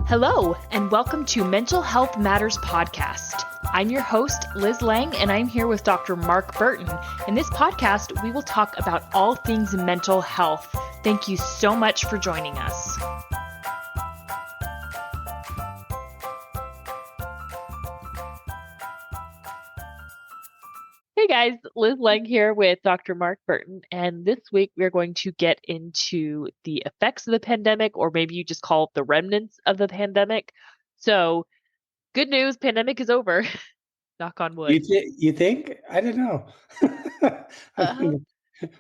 Hello, and welcome to Mental Health Matters Podcast. I'm your host, Liz Lang, and I'm here with Dr. Mark Burton. In this podcast, we will talk about all things mental health. Thank you so much for joining us. Hey guys, Liz Lang here with Dr. Mark Burton, and this week we're going to get into the effects of the pandemic, or maybe you just call it the remnants of the pandemic. So, good news, pandemic is over. Knock on wood. You think? I don't know. I mean,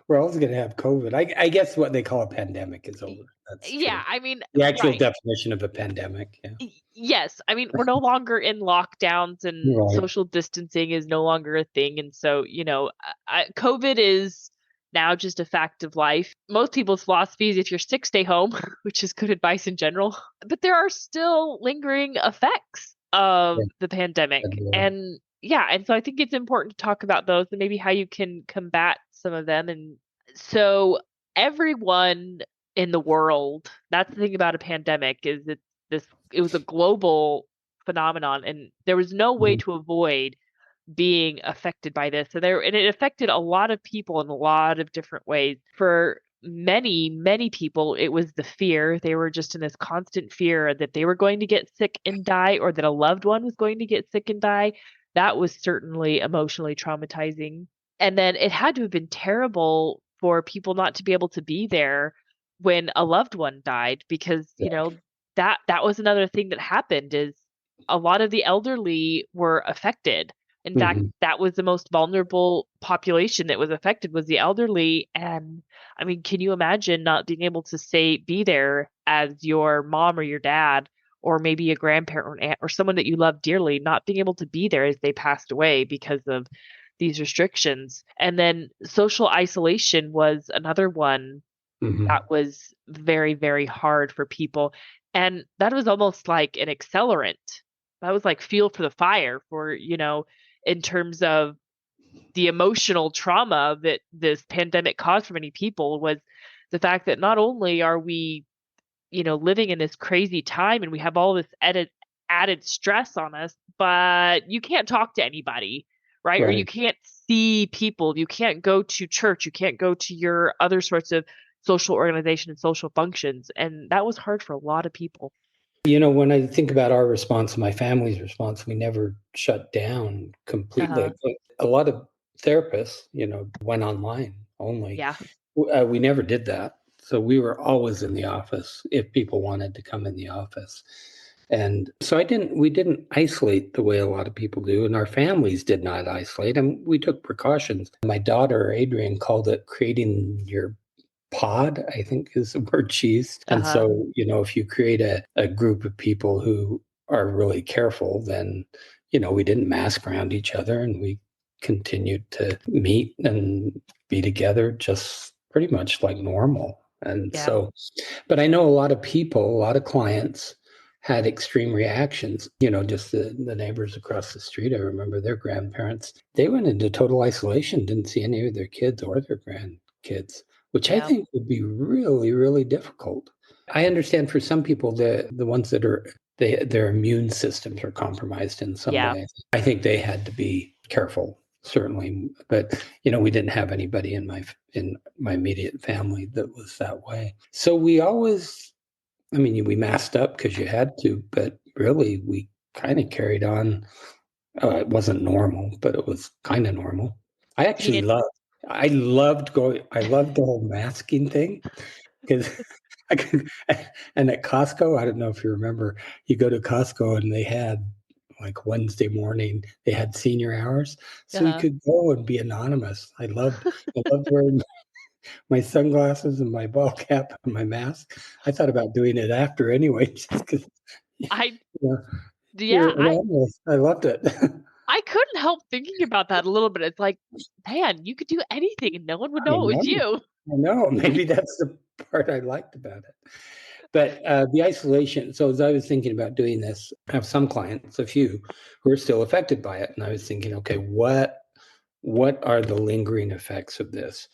we're always going to have COVID. I guess what they call a pandemic is over. That's true. Yeah, I mean, The actual right. definition of a pandemic. Yeah. Yes, I mean, we're no longer in lockdowns and Right. social distancing is no longer a thing. And so, COVID is now just a fact of life. Most people's philosophy is if you're sick, stay home, which is good advice in general. But there are still lingering effects of Yeah. the pandemic. Yeah. And so I think it's important to talk about those and maybe how you can combat some of them. And so everyone in the world, that's the thing about a pandemic, is that it was a global phenomenon and there was no way Mhm. to avoid being affected by this. And it affected a lot of people in a lot of different ways. For many people, it was the fear. They were just in this constant fear that they were going to get sick and die, or that a loved one was going to get sick and die. That was certainly emotionally traumatizing. And then it had to have been terrible for people not to be able to be there when a loved one died, because, that was another thing that happened, is a lot of the elderly were affected. In fact, Mhm. that was the most vulnerable population that was affected, was the elderly. And I mean, can you imagine not being able to be there as your mom or your dad, or maybe a grandparent or an aunt or someone that you love dearly, not being able to be there as they passed away because of these restrictions? And then social isolation was another one Mhm. that was very, very hard for people. And that was almost like an accelerant. That was like fuel for the fire for, in terms of the emotional trauma that this pandemic caused for many people, was the fact that not only are we, living in this crazy time and we have all this added stress on us, but you can't talk to anybody, right? Or you Right. can't see people. You can't go to church. You can't go to your other sorts of social organization and social functions. And that was hard for a lot of people. When I think about our response, my family's response, we never shut down completely. Uh-huh. A lot of therapists, went online only. Yeah. We never did that. So we were always in the office if people wanted to come in the office. And so we didn't isolate the way a lot of people do, and our families did not isolate, and we took precautions. My daughter, Adrian, called it creating your pod, I think is the word she used. And Uh-huh. so, if you create a group of people who are really careful, then, we didn't mask around each other and we continued to meet and be together just pretty much like normal. And Yeah. so, but I know a lot of people, a lot of clients had extreme reactions. Just the neighbors across the street, I remember their grandparents, they went into total isolation, didn't see any of their kids or their grandkids, which I Yeah. think would be really, really difficult. I understand for some people, the ones that their immune systems are compromised in some Yeah. way. I think they had to be careful, certainly. But we didn't have anybody in my immediate family that was that way. So we always, we masked up because you had to, but really we kind of carried on. It wasn't normal, but it was kind of normal. I actually And I loved the whole masking thing because I could, and at Costco, I don't know if you remember, you go to Costco and they had like Wednesday morning, they had senior hours. So you uh-huh. could go and be anonymous. I loved wearing my sunglasses and my ball cap and my mask. I thought about doing it after anyway, just because, I you're yeah, anonymous. I loved it. I couldn't help thinking about that a little bit. It's like, man, you could do anything and no one would I know it was know. you. I know. Maybe that's the part I liked about it. But the isolation, so as I was thinking about doing this, I have some clients, a few, who are still affected by it. And I was thinking, okay, what are the lingering effects of this?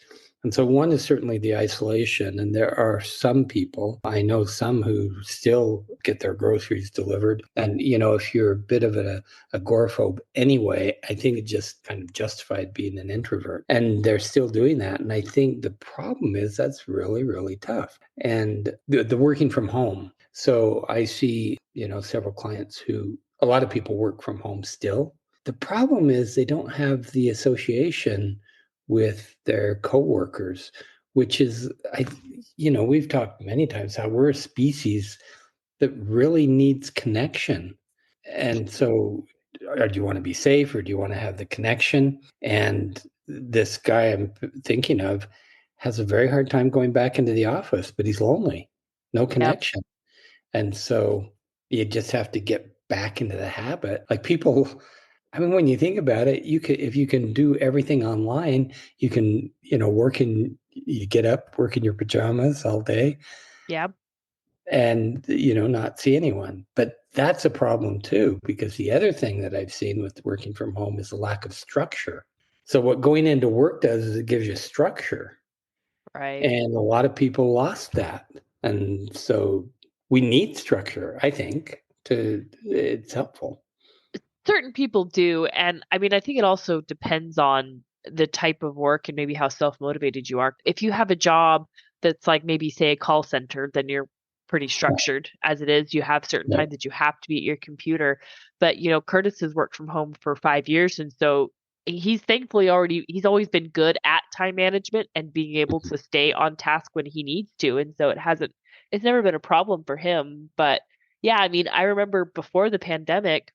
And so one is certainly the isolation. And there are some people, I know some who still get their groceries delivered. And, if you're a bit of a agoraphobe anyway, I think it just kind of justified being an introvert. And they're still doing that. And I think the problem is that's really, really tough. And the working from home. So I see, several clients who a lot of people work from home still. The problem is they don't have the association with their coworkers, which is, we've talked many times how we're a species that really needs connection. And so, do you want to be safe or do you want to have the connection? And this guy I'm thinking of has a very hard time going back into the office, but he's lonely, no Yep. connection. And so you just have to get back into the habit. Like people, I mean, when you think about it, if you can do everything online, you can, you get up, work in your pajamas all day Yep. and, not see anyone. But that's a problem too, because the other thing that I've seen with working from home is the lack of structure. So what going into work does is it gives you structure. Right. And a lot of people lost that. And so we need structure, I think, it's helpful. Certain people do, and I mean, I think it also depends on the type of work and maybe how self-motivated you are. If you have a job that's like maybe say a call center, then you're pretty Yeah. structured as it is. You have certain Yeah. times that you have to be at your computer. But, Curtis has worked from home for 5 years, and so he's always been good at time management and being able to stay on task when he needs to, and so it's never been a problem for him. But yeah, I mean, I remember before the pandemic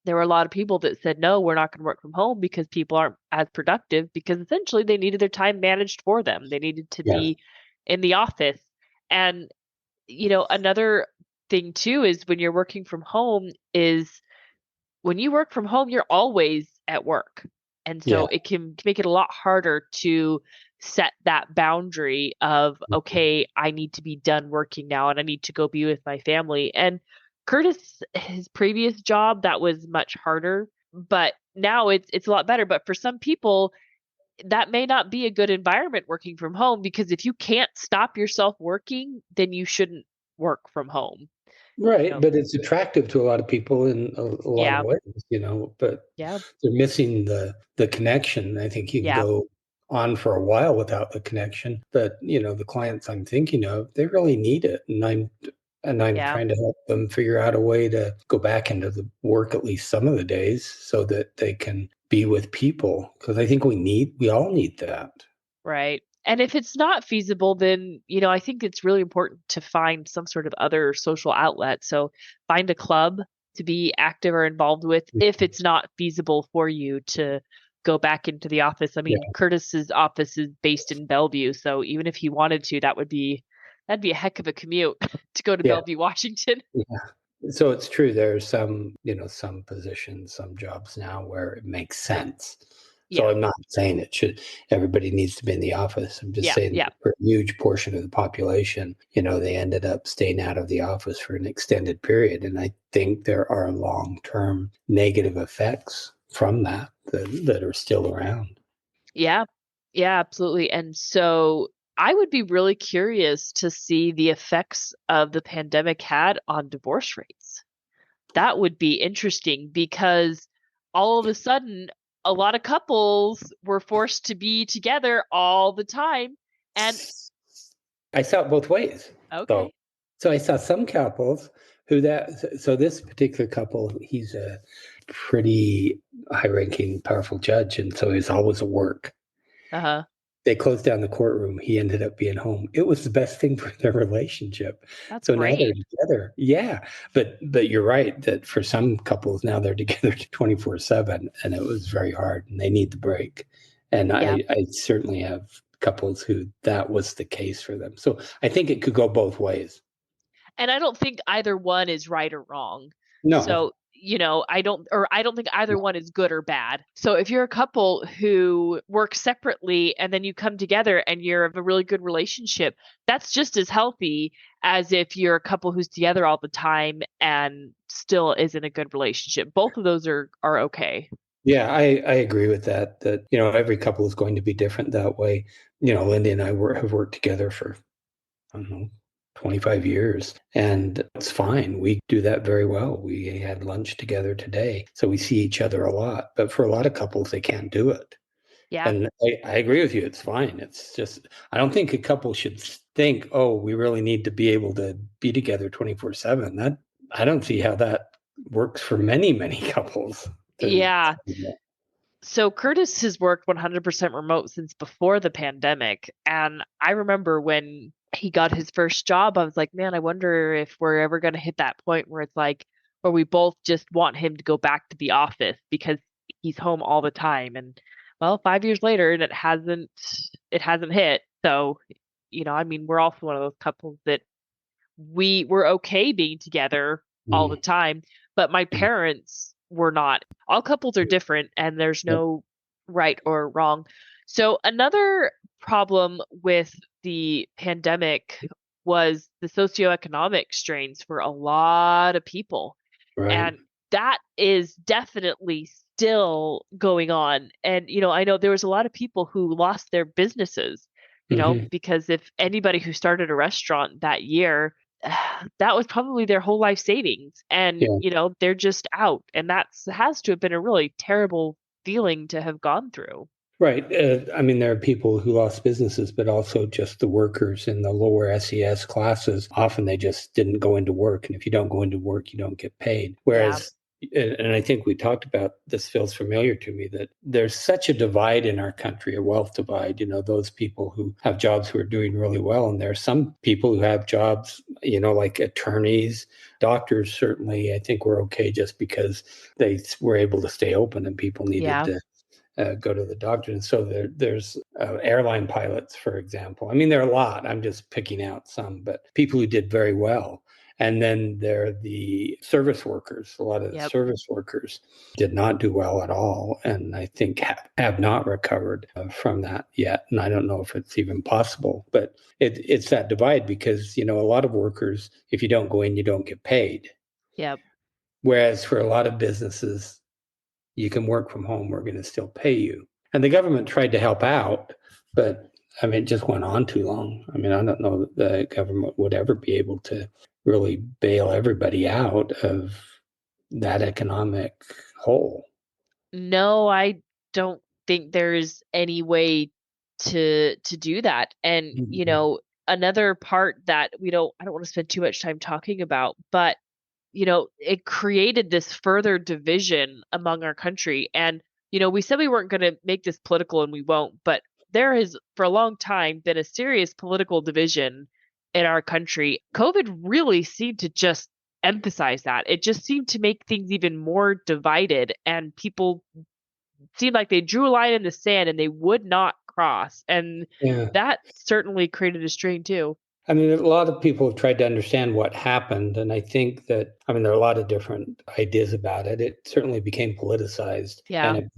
there were a lot of people that said, "No, we're not gonna work from home because people aren't as productive," because essentially they needed their time managed for them. They needed to Yeah. be in the office. And, another thing too is when you're working from home is when you work from home, you're always at work. And Yeah. so it can make it a lot harder to set that boundary of, okay, I need to be done working now and I need to go be with my family. And Curtis, his previous job, that was much harder, but now it's a lot better. But for some people, that may not be a good environment working from home because if you can't stop yourself working, then you shouldn't work from home. You Right, know, but it's attractive to a lot of people in a lot of yeah, ways, but yeah, they're missing the connection. I think you can yeah, go on for a while without the connection, but the clients I'm thinking of, they really need it, and I'm yeah. trying to help them figure out a way to go back into the work at least some of the days so that they can be with people because I think we all need that. Right. And if it's not feasible, then, I think it's really important to find some sort of other social outlet. So find a club to be active or involved with if it's not feasible for you to go back into the office. I mean, Yeah, Curtis's office is based in Bellevue, so even if he wanted to, that'd be a heck of a commute to go to yeah, Bellevue, Washington. yeah. So it's true. There are some positions, some jobs now where it makes sense. So Yeah. I'm not saying everybody needs to be in the office. I'm just Yeah. saying Yeah. for a huge portion of the population, they ended up staying out of the office for an extended period. And I think there are long-term negative effects from that are still around. Yeah. Yeah, absolutely. And so I would be really curious to see the effects of the pandemic had on divorce rates. That would be interesting because all of a sudden, a lot of couples were forced to be together all the time. And I saw it both ways, though. okay. So I saw some couples so this particular couple, he's a pretty high-ranking, powerful judge, and so he's always at work. Uh-huh. They closed down the courtroom. He ended up being home. It was the best thing for their relationship. That's So now they're great. together. Yeah, but you're right that for some couples now they're together 24/7, and it was very hard, and they need the break. And Yeah. I certainly have couples who that was the case for them. So I think it could go both ways. And I don't think either one is right or wrong. No, So, I don't think either one is good or bad. So if you're a couple who work separately and then you come together and you're of a really good relationship, that's just as healthy as if you're a couple who's together all the time and still isn't a good relationship. Both of those are okay. I agree with that. That, every couple is going to be different that way. Lindy and I have worked together for, I don't know, 25 years, and it's fine. We do that very well. We had lunch together today, so we see each other a lot. But for a lot of couples, they can't do it. Yeah. And I agree with you. It's fine. It's just, I don't think a couple should think, oh, we really need to be able to be together 24/7. I don't see how that works for many, many couples. Yeah. So Curtis has worked 100% remote since before the pandemic. And I remember when he got his first job, I was like, man, I wonder if we're ever going to hit that point where it's like, where we both just want him to go back to the office because he's home all the time. And well, 5 years later, and it hasn't hit. So, I mean, we're also one of those couples that we were okay being together all the Mm, time, but my mm, parents were not. All couples are different and there's yep, no right or wrong. So another problem with the pandemic was the socioeconomic strains for a lot of people. right. And that is definitely still going on. And, I know there was a lot of people who lost their businesses, Hmm. because if anybody who started a restaurant that year, that was probably their whole life savings. And, Yeah. they're just out. And that's has to have been a really terrible feeling to have gone through. Right. I mean, there are people who lost businesses, but also just the workers in the lower SES classes. Often they just didn't go into work. And if you don't go into work, you don't get paid. Yeah. Whereas, and I think we talked about this, feels familiar to me, that there's such a divide in our country, a wealth divide. Those people who have jobs who are doing really well. And there are some people who have jobs, like attorneys, doctors, certainly, I think we're okay just because they were able to stay open and people needed Yeah. to go to the doctor. And so there's airline pilots, for example. I mean, there are a lot. I'm just picking out some, but people who did very well. And then there are the service workers. A lot of the Yep. service workers did not do well at all. And I think have not recovered from that yet. And I don't know if it's even possible, but it's that divide because, a lot of workers, if you don't go in, you don't get paid. Yep. Whereas for a lot of businesses, you can work from home, we're going to still pay you. And the government tried to help out, but I mean, it just went on too long. I mean, I don't know that the government would ever be able to really bail everybody out of that economic hole. No, I don't think there's any way to do that. And, Mhm. another part that I don't want to spend too much time talking about, but it created this further division among our country. And, we said we weren't going to make this political and we won't, but there has for a long time been a serious political division in our country. COVID really seemed to just emphasize that. It just seemed to make things even more divided and people seemed like they drew a line in the sand and they would not cross. And Yeah. that certainly created a strain too. I mean, a lot of people have tried to understand what happened. And I think that, I mean, there are a lot of different ideas about it. It certainly became politicized and Yeah. it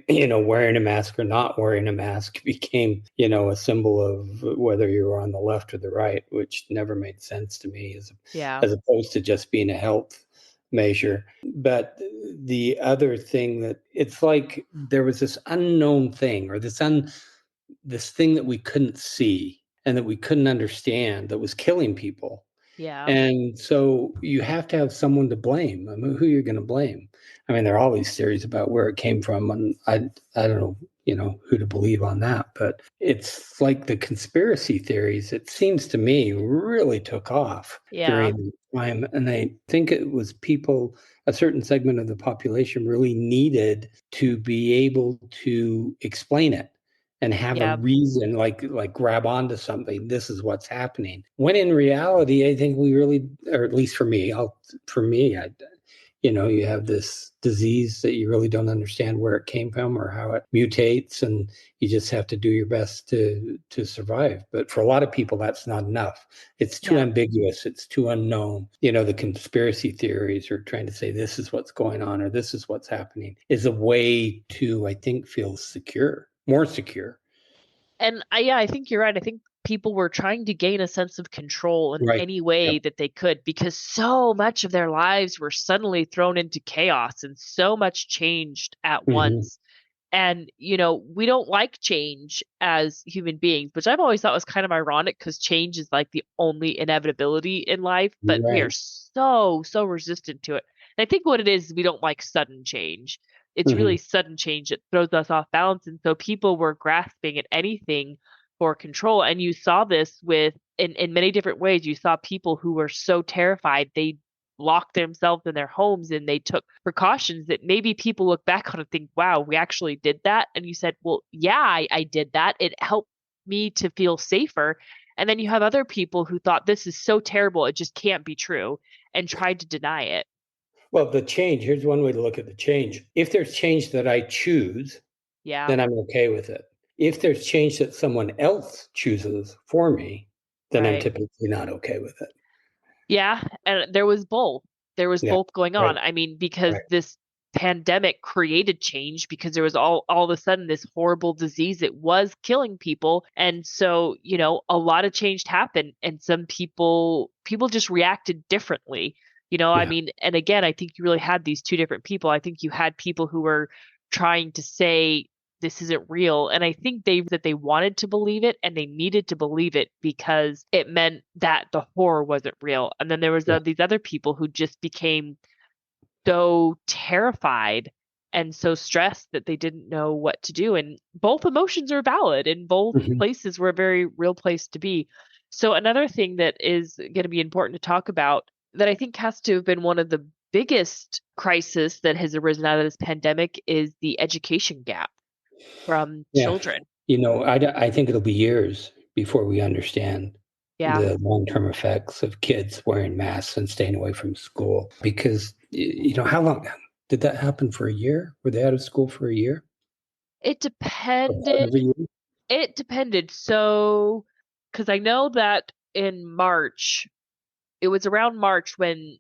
became, wearing a mask or not wearing a mask became, a symbol of whether you were on the left or the right, which never made sense to me Yeah. as opposed to just being a health measure. But the other thing that it's like there was this unknown thing or this thing that we couldn't see and that we couldn't understand that was killing people. Yeah. And so you have to have someone to blame. I mean, who you're going to blame? I mean, there are all these theories about where it came from, and I don't know, who to believe on that. But it's like the conspiracy theories. It seems to me really took off Yeah. during the time, and I think it was people, a certain segment of the population, really needed to be able to explain it and have a Yeah. reason, like grab onto something. This is what's happening. When in reality, I think we really, or at least for me, you have this disease that you really don't understand where it came from or how it mutates, and you just have to do your best to survive. But for a lot of people, that's not enough. It's too Yeah. ambiguous. It's too unknown. The conspiracy theories are trying to say this is what's going on or this is what's happening is a way to, I think, feel secure, more secure. And yeah, I think you're right. I think people were trying to gain a sense of control in Right. any Yep. way that they could because so much of their lives were suddenly thrown into chaos and so much changed at Hmm. once. And, we don't like change as human beings, which I've always thought was kind of ironic because change is like the only inevitability in life, but we are Right. so, so resistant to it. And I think what it is, we don't like sudden change. It's Hmm. really sudden change that throws us off balance. And so people were grasping at anything for control. And you saw this in many different ways. You saw people who were so terrified, they locked themselves in their homes and they took precautions that maybe people look back on and think, wow, we actually did that. And you said, well, yeah, I did that. It helped me to feel safer. And then you have other people who thought this is so terrible, it just can't be true, and tried to deny it. Well, the change, here's one way to look at the change. If there's change that I choose, Yeah, then I'm okay with it. If there's change that someone else chooses for me, then I'm right. typically not okay with it. Yeah, and there was both. There was Yeah. both going Right. on. I mean, because Right. this pandemic created change because there was all of a sudden this horrible disease that was killing people. And so, a lot of change happened and some people just reacted differently. I Yeah. mean, and again, I think you really had these two different people. I think you had people who were trying to say this isn't real. And I think they wanted to believe it and they needed to believe it because it meant that the horror wasn't real. And then there was Yeah. these other people who just became so terrified and so stressed that they didn't know what to do. And both emotions are valid and both Mhm. places were a very real place to be. So another thing that is going to be important to talk about that I think has to have been one of the biggest crisis that has arisen out of this pandemic is the education gap from Yeah. children. I think it'll be years before we understand Yeah. the long-term effects of kids wearing masks and staying away from school. Because, how long did that happen for a year? Were they out of school for a year? It Or part depended. of a year? It depended. So, because I know that in March, it was around March when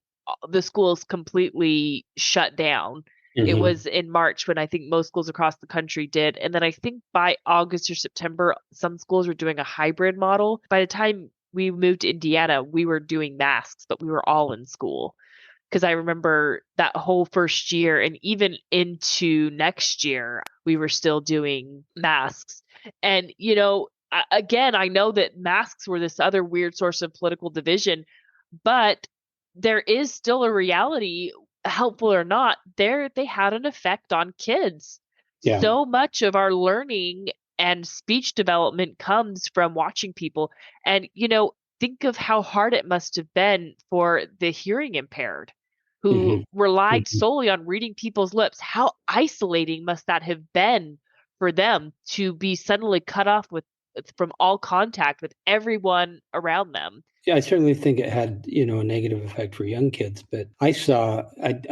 the schools completely shut down. It Hmm. was in March when I think most schools across the country did. And then I think by August or September, some schools were doing a hybrid model. By the time we moved to Indiana, we were doing masks, but we were all in school. Because I remember that whole first year and even into next year, we were still doing masks. And, again, I know that masks were this other weird source of political division, but there is still a reality, helpful or not, they had an effect on kids. Yeah. So much of our learning and speech development comes from watching people. And, think of how hard it must have been for the hearing impaired who Hmm. relied Hmm. solely on reading people's lips. How isolating must that have been for them to be suddenly cut off from all contact with everyone around them? Yeah, I certainly think it had, a negative effect for young kids, but I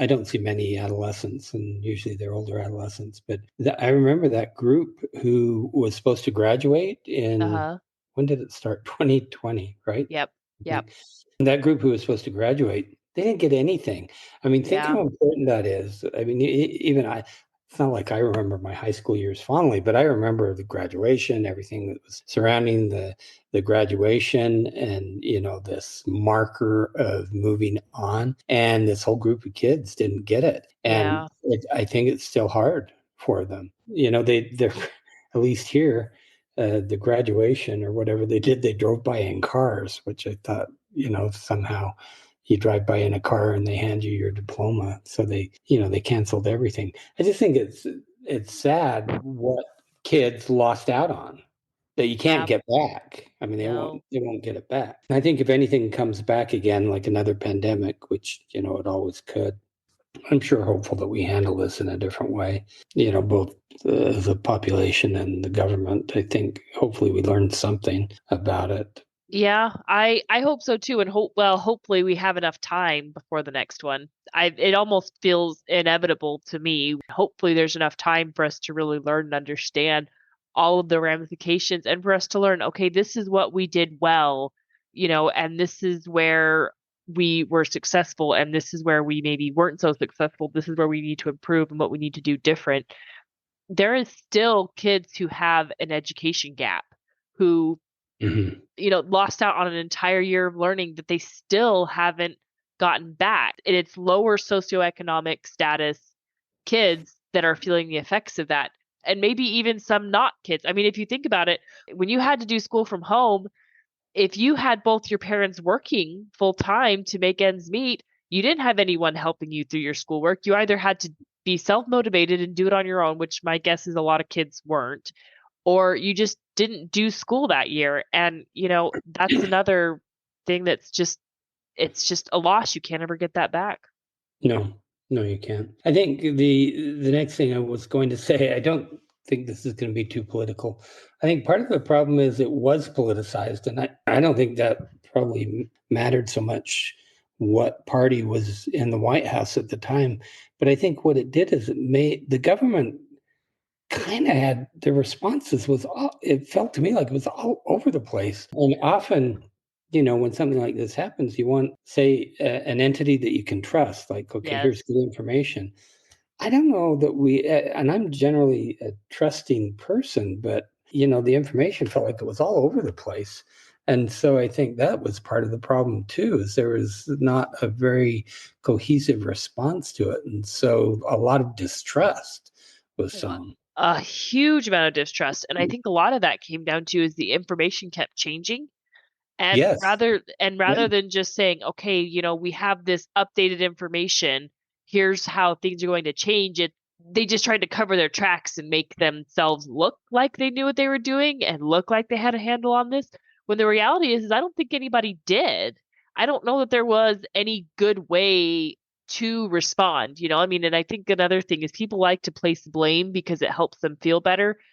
don't see many adolescents, and usually they're older adolescents, but I remember that group who was supposed to graduate in, Uh-huh. when did it start? 2020, right? Yep. I Yep. think. And that group who was supposed to graduate, they didn't get anything. I mean, think Yeah. how important that is. I mean, even it's not like I remember my high school years fondly, but I remember the graduation, everything that was surrounding the graduation, and this marker of moving on. And this whole group of kids didn't get it, and Yeah. I think it's still hard for them. They're at least here. The graduation or whatever they did, they drove by in cars, which I thought, somehow you drive by in a car and they hand you your diploma. So they canceled everything. I just think it's sad what kids lost out on that you can't Yeah. get back. I mean, they won't No. they won't get it back. I think if anything comes back again, like another pandemic, which it always could, I'm sure hopeful that we handle this in a different way. Both the population and the government. I think hopefully we learn something about it. Yeah, I hope so too, and hopefully we have enough time before the next one. It almost feels inevitable to me. Hopefully there's enough time for us to really learn and understand all of the ramifications and for us to learn, okay, this is what we did well, and this is where we were successful and this is where we maybe weren't so successful. This is where we need to improve and what we need to do different. There is still kids who have an education gap who Mhm. Lost out on an entire year of learning that they still haven't gotten back. And it's lower socioeconomic status kids that are feeling the effects of that. And maybe even some not kids. I mean, if you think about it, when you had to do school from home, if you had both your parents working full time to make ends meet, you didn't have anyone helping you through your schoolwork. You either had to be self motivated and do it on your own, which my guess is a lot of kids weren't, or you just didn't do school that year. And, that's another thing it's just a loss. You can't ever get that back. No, no, you can't. I think the next thing I was going to say, I don't think this is going to be too political. I think part of the problem is it was politicized, and I don't think that probably mattered so much what party was in the White House at the time. But I think what it did is it made the government kind of had the responses was all, it felt to me like it was all over the place. And often, when something like this happens, you want, say, an entity that you can trust, like, okay, Yes. here's good information. I don't know that and I'm generally a trusting person, but, the information felt like it was all over the place. And so I think that was part of the problem too, is there was not a very cohesive response to it. And so a lot of distrust was sown. A huge amount of distrust. And I think a lot of that came down to is the information kept changing. And Yes. rather Yeah. than just saying, okay, we have this updated information, here's how things are going to change it, they just tried to cover their tracks and make themselves look like they knew what they were doing and look like they had a handle on this. When the reality is I don't think anybody did. I don't know that there was any good way to respond. I mean, and I think another thing is people like to place blame because it helps them feel better. Yeah.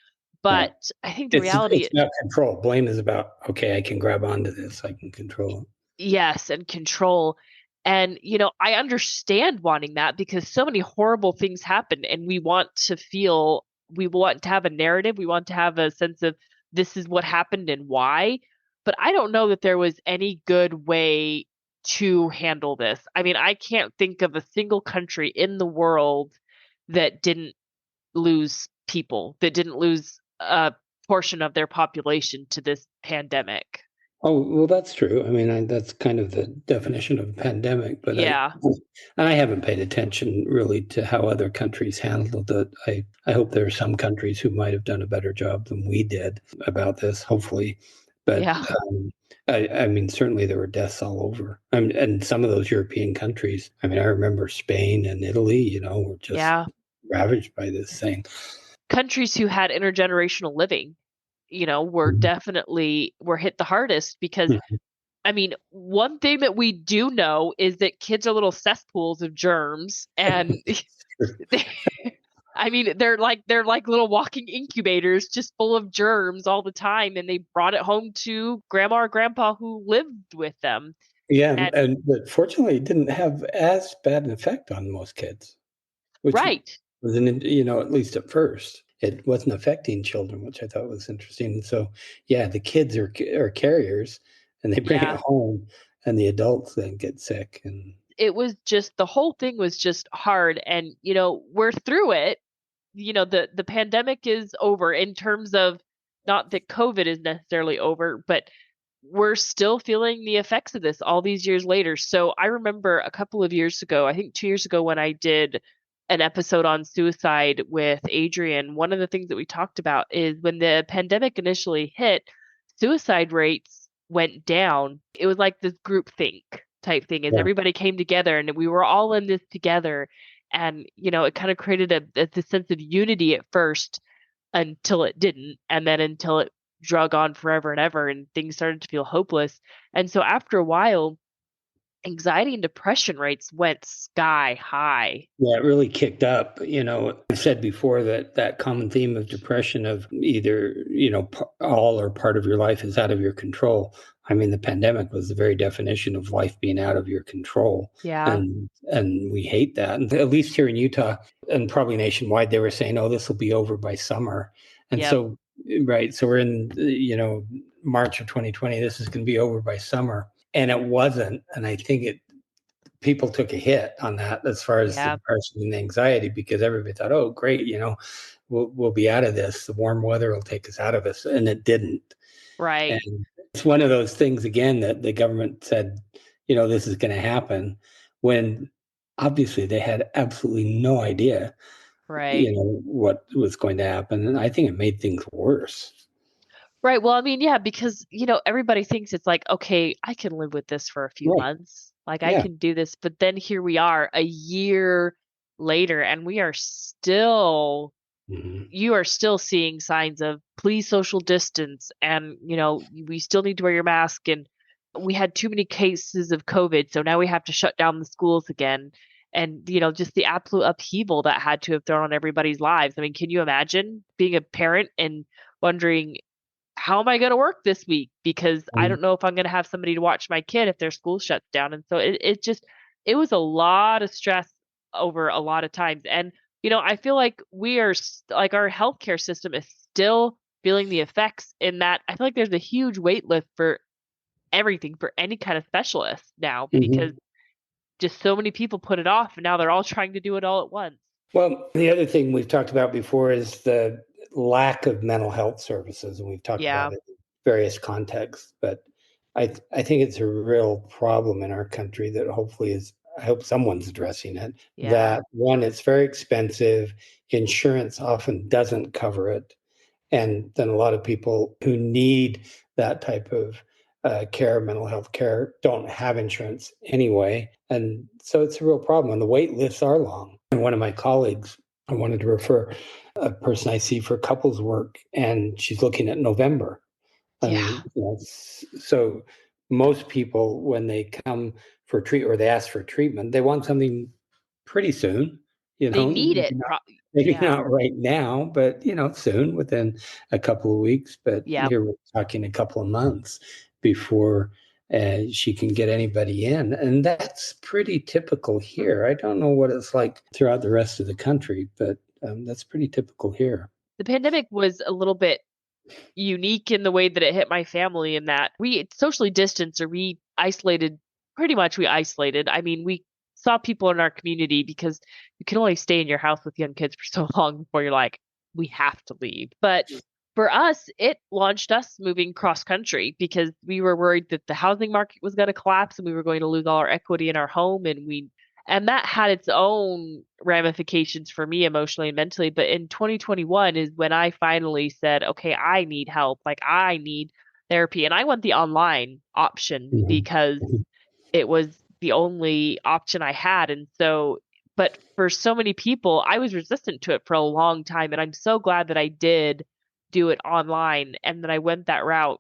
But I think the It's reality, about control. Blame is about, okay, I can grab onto this. I can control it. yes, and control. And, I understand wanting that because so many horrible things happen and we want to have a narrative. We want to have a sense of this is what happened and why. But I don't know that there was any good way to handle this. I mean, I can't think of a single country in the world that didn't lose people, that didn't lose a portion of their population to this pandemic. Oh, well, that's true. I mean, that's kind of the definition of a pandemic, but Yeah. I haven't paid attention really to how other countries handled it. I hope there are some countries who might have done a better job than we did about this, hopefully. But Yeah. I mean, certainly there were deaths all over. And some of those European countries, I mean, I remember Spain and Italy, were just Yeah. ravaged by this thing. Countries who had intergenerational living, Mhm. were hit the hardest because Mhm. I mean, one thing that we do know is that kids are little cesspools of germs and they, I mean, they're like little walking incubators just full of germs all the time and they brought it home to grandma or grandpa who lived with them. Yeah, And but fortunately, it didn't have as bad an effect on most kids, which right. was at least at first, it wasn't affecting children, which I thought was interesting. And so, yeah, the kids are carriers, and they bring it Yeah. home, and the adults then get sick. And It was just the whole thing was just hard and we're through it. The pandemic is over in terms of not that COVID is necessarily over, but we're still feeling the effects of this all these years later. So I remember a couple of years ago, I think 2 years ago, when I did an episode on suicide with Adrian, one of the things that we talked about is when the pandemic initially hit, suicide rates went down. It was like this group think type thing as yeah, everybody came together and we were all in this together. And, it kind of created a sense of unity at first until it didn't. And then until it drug on forever and ever and things started to feel hopeless. And so after a while, anxiety and depression rates went sky high. yeah, it really kicked up. I said before that that common theme of depression of either all or part of your life is out of your control. I mean, the pandemic was the very definition of life being out of your control, Yeah. and we hate that. And at least here in Utah, and probably nationwide, they were saying, "Oh, this will be over by summer," and Yep. so right, so we're in March of 2020. This is going to be over by summer, and it wasn't. And I think people took a hit on that as far as the Yeah. depression and anxiety because everybody thought, oh, great, we'll be out of this. The warm weather will take us out of this, and it didn't. And Right. It's one of those things, again, that the government said, this is going to happen when obviously they had absolutely no idea, Right. what was going to happen. And I think it made things worse. Right. Well, I mean, yeah, because, everybody thinks it's like, okay, I can live with this for a few Right. months. Like I Yeah. can do this. But then here we are a year later, and Mhm. you are still seeing signs of please social distance, and, we still need to wear your mask. And we had too many cases of COVID. So now we have to shut down the schools again. And, just the absolute upheaval that had to have thrown on everybody's lives. I mean, can you imagine being a parent and wondering, how am I going to work this week? Because I Mhm. don't know if I'm going to have somebody to watch my kid if their school shuts down. And so it was a lot of stress over a lot of times. And, I feel like like our healthcare system is still feeling the effects in that. I feel like there's a huge wait list for everything, for any kind of specialist now, because Mhm. just so many people put it off, and now they're all trying to do it all at once. Well, the other thing we've talked about before is the lack of mental health services, and we've talked Yeah. about it in various contexts. But I think it's a real problem in our country that hopefully is. I hope someone's addressing it. Yeah. That one, it's very expensive. Insurance often doesn't cover it, and then a lot of people who need that type of care, mental health care, don't have insurance anyway. And so it's a real problem. And the wait lists are long. And one of my colleagues, I wanted to refer a person I see for couples work, and she's looking at November. Yeah. And so most people, when they come for treat or they ask for treatment, they want something pretty soon. They need it. Maybe Yeah. not right now, but soon, within a couple of weeks. But Yeah. here we're talking a couple of months before she can get anybody in, and that's pretty typical here. I don't know what it's like throughout the rest of the country, but that's pretty typical here. The pandemic was a little bit unique in the way that it hit my family, in that we socially distanced, or we isolated. I mean, we saw people in our community because you can only stay in your house with young kids for so long before you're like, we have to leave. But for us, it launched us moving cross country because we were worried that the housing market was going to collapse and we were going to lose all our equity in our home. And that had its own ramifications for me emotionally and mentally. But in 2021 is when I finally said, okay, I need help. Like I need therapy. And I went the online option Mhm. because it was the only option I had. And so, but for so many people, I was resistant to it for a long time. And I'm so glad that I did do it online and that I went that route.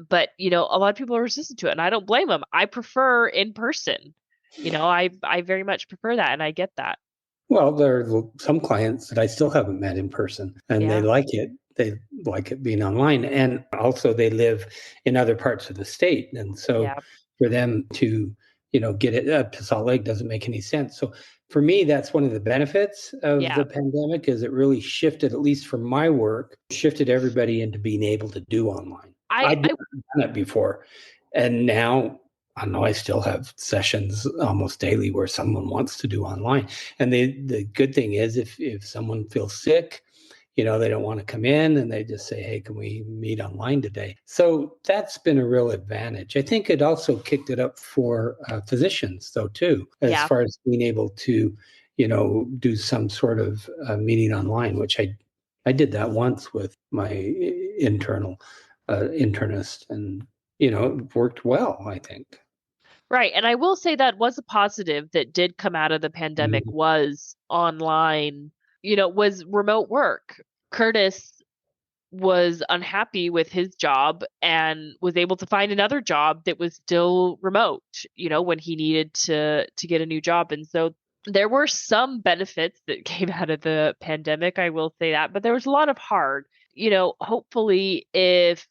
But, a lot of people are resistant to it, and I don't blame them. I prefer in person. I very much prefer that, and I get that. Well, there are some clients that I still haven't met in person, and they Yeah. like it. They like it being online. And also, they live in other parts of the state. And so Yeah. for them to, get it up to Salt Lake doesn't make any sense. So for me, that's one of the benefits of Yeah. the pandemic is it really shifted, at least for my work, shifted everybody into being able to do online. I I'd I never done it before. And now I know I still have sessions almost daily where someone wants to do online. And the good thing is if someone feels sick, they don't want to come in and they just say, hey, can we meet online today? So that's been a real advantage. I think it also kicked it up for physicians, though, too, as yeah. far as being able to, do some sort of meeting online, which I did that once with my internal internist, and, it worked well, I think. Right. And I will say that was a positive that did come out of the pandemic, Mhm. was online, was remote work. Curtis was unhappy with his job and was able to find another job that was still remote, when he needed to get a new job. And so there were some benefits that came out of the pandemic, I will say that, but there was a lot of hard. Hopefully if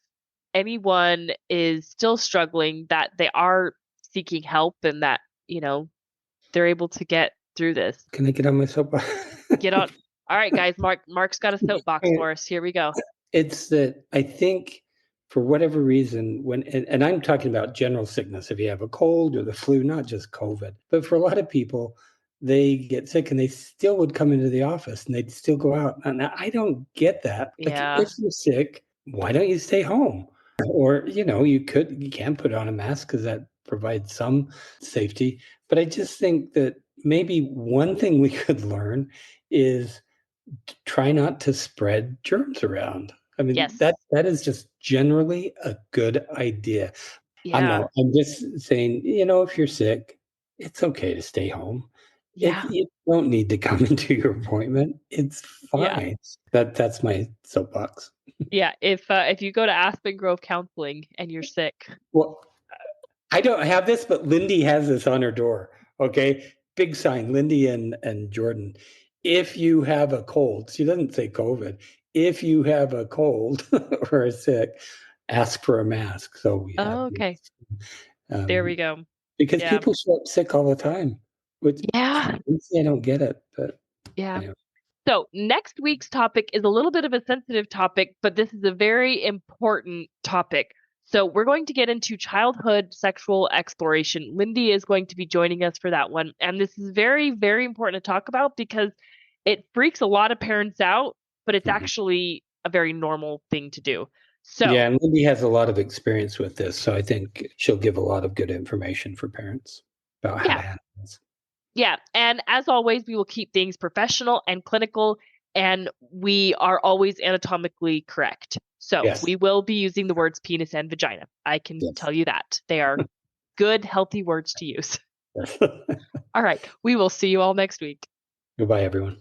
anyone is still struggling, that they are seeking help, and that, they're able to get through this. Can I get on my soapbox? Get on. All right, guys, Mark's got a soapbox for us. Here we go. It's that I think for whatever reason, and I'm talking about general sickness, if you have a cold or the flu, not just COVID, but for a lot of people, they get sick and they still would come into the office and they'd still go out. And I don't get that. Like, Yeah. if you're sick, why don't you stay home? Or, you can put on a mask because that provides some safety. But I just think that maybe one thing we could learn is try not to spread germs around. I mean, Yes. that is just generally a good idea. Yeah. I'm just saying, if you're sick, it's okay to stay home. Yeah. You don't need to come into your appointment. It's Yeah. fine. That's my soapbox. Yeah. If you go to Aspen Grove Counseling and you're sick. Well, I don't have this, but Lindy has this on her door. Okay. Big sign, Lindy and Jordan. If you have a cold, she doesn't say COVID. If you have a cold or are sick, ask for a mask. So we have Oh, these, okay. There we um, go. because Yeah. people show up sick all the time, which Yeah. I don't get it. But Yeah. anyway, So, next week's topic is a little bit of a sensitive topic, but this is a very important topic. So, we're going to get into childhood sexual exploration. Lindy is going to be joining us for that one. And this is very, very important to talk about because it freaks a lot of parents out, but it's mhm. actually a very normal thing to do. Yeah, So, and Lindy has a lot of experience with this, so I think she'll give a lot of good information for parents about how to yeah, handle this. yeah. And as always, we will keep things professional and clinical, and we are always anatomically correct. So Yes, we will be using the words penis and vagina. I can yes, tell you that. They are good, healthy words to use. yes. All right. We will see you all next week. Goodbye, everyone.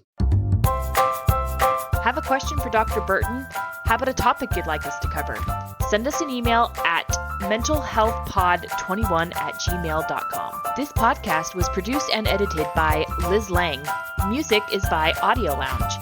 Have a question for Dr. Burton? How about a topic you'd like us to cover? Send us an email at mentalhealthpod21@gmail.com. This podcast was produced and edited by Liz Lang. Music is by Audio Lounge.